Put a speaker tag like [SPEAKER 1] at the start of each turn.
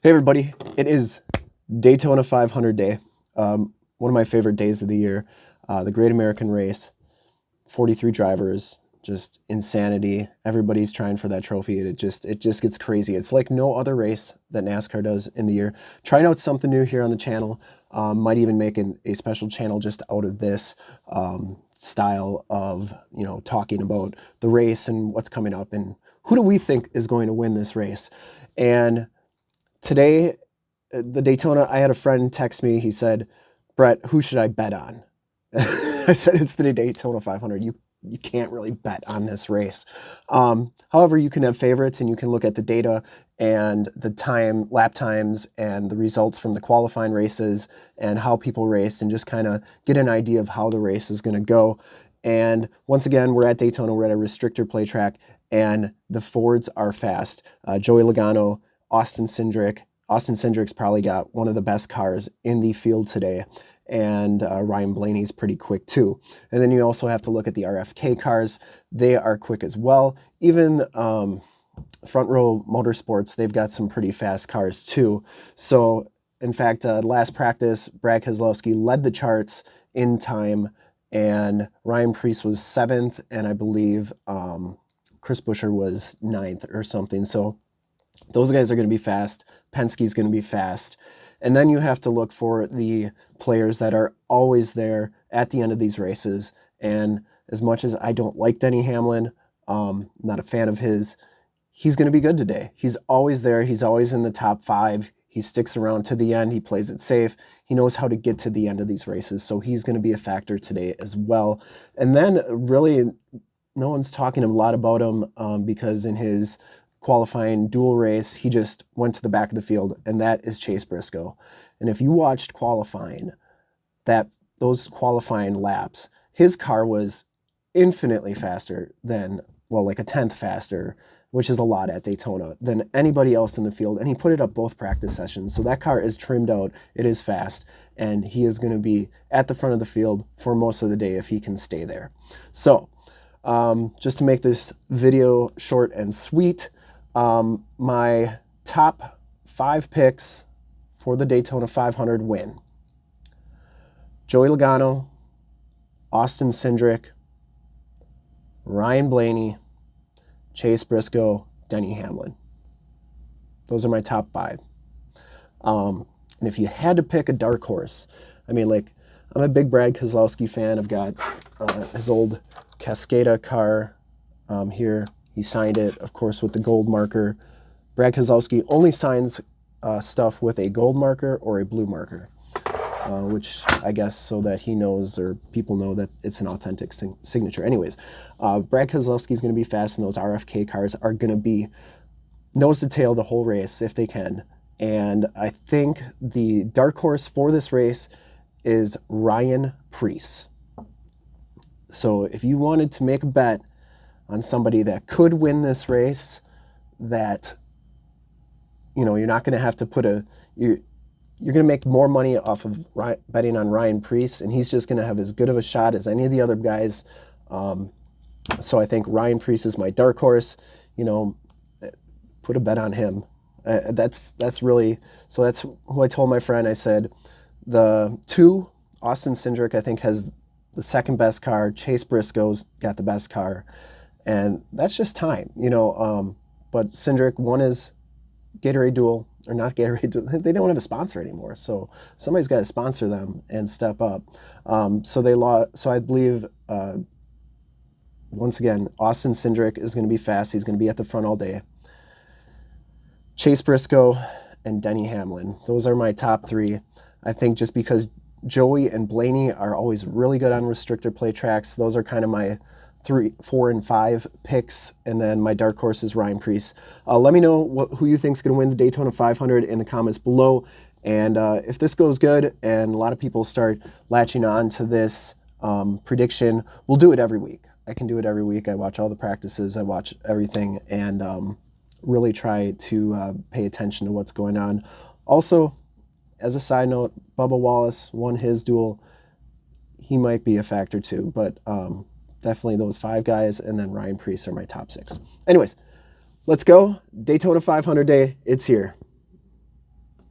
[SPEAKER 1] Hey everybody, it is Daytona 500 day, one of my favorite days of the year. The Great American Race, 43 drivers, just insanity. Everybody's trying for that trophy. It just gets crazy. It's like no other race that NASCAR does in the year. Trying out something new here on the channel. Might even make a special channel just out of this style of, talking about the race and what's coming up and who do we think is going to win this race. And today, the Daytona, I had a friend text me. He said, "Brett, who should I bet on?" I said, "It's the Daytona 500. You can't really bet on this race." However, you can have favorites and you can look at the data and the lap times and the results from the qualifying races and how people raced and just kind of get an idea of how the race is going to go. And once again, we're at Daytona. We're at a restrictor play track and the Fords are fast. Joey Logano, Austin Cindric's probably got one of the best cars in the field today, and Ryan Blaney's pretty quick too. And then you also have to look at the RFK cars. They are quick as well. Even Front Row Motorsports, they've got some pretty fast cars too. So in fact, last practice, Brad Keselowski led the charts in time, and Ryan Preece was 7th, and I believe Chris Buescher was 9th or something. So those guys are going to be fast. Penske's going to be fast. And then you have to look for the players that are always there at the end of these races. And as much as I don't like Denny Hamlin, not a fan of his, he's going to be good today. He's always there. He's always in the top 5. He sticks around to the end. He plays it safe. He knows how to get to the end of these races. So he's going to be a factor today as well. And then really no one's talking a lot about him because in his qualifying dual race, he just went to the back of the field, and that is Chase Briscoe. And if you watched qualifying, those qualifying laps, his car was infinitely faster than, well, like a 10th faster, which is a lot at Daytona, than anybody else in the field. And he put it up both practice sessions. So that car is trimmed out, it is fast, and he is going to be at the front of the field for most of the day if he can stay there. So just to make this video short and sweet, my top 5 picks for the Daytona 500 win: Joey Logano, Austin Cindric, Ryan Blaney, Chase Briscoe, Denny Hamlin. Those are my top 5. And if you had to pick a dark horse, I mean, like, I'm a big Brad Keselowski fan. I've got his old Cascada car here. He signed it, of course, with the gold marker. Brad Keselowski only signs stuff with a gold marker or a blue marker, which I guess so that he knows, or people know, that it's an authentic signature. Anyways, Brad Keselowski is going to be fast, and those RFK cars are going to be nose to tail the whole race if they can. And I think the dark horse for this race is Ryan Preece. So if you wanted to make a bet on somebody that could win this race, that, you're not going to have to put you're going to make more money off of betting on Ryan Preece, and he's just going to have as good of a shot as any of the other guys. So I think Ryan Preece is my dark horse. Put a bet on him. That's really, so that's who I told my friend. I said the 2, Austin Cindric, I think has the second best car. Chase Briscoe's got the best car. And that's just time, but Cindric, one is Gatorade Dual, or not Gatorade Dual. They don't have a sponsor anymore, so somebody's got to sponsor them and step up. So I believe, once again, Austin Cindric is going to be fast. He's going to be at the front all day. Chase Briscoe and Denny Hamlin. Those are my top 3. I think just because Joey and Blaney are always really good on restrictor play tracks, those are kind of my 3, 4, and 5 picks, and then my dark horse is Ryan Preece. Let me know who you think is going to win the Daytona 500 in the comments below, and if this goes good and a lot of people start latching on to this prediction, we'll do it every week. I can do it every week. I watch all the practices, I watch everything, and really try to pay attention to what's going on. Also, as a side note, Bubba Wallace won his duel. He might be a factor too, but definitely those 5 guys, and then Ryan Preece are my top 6. Anyways, let's go. Daytona 500 day, it's here.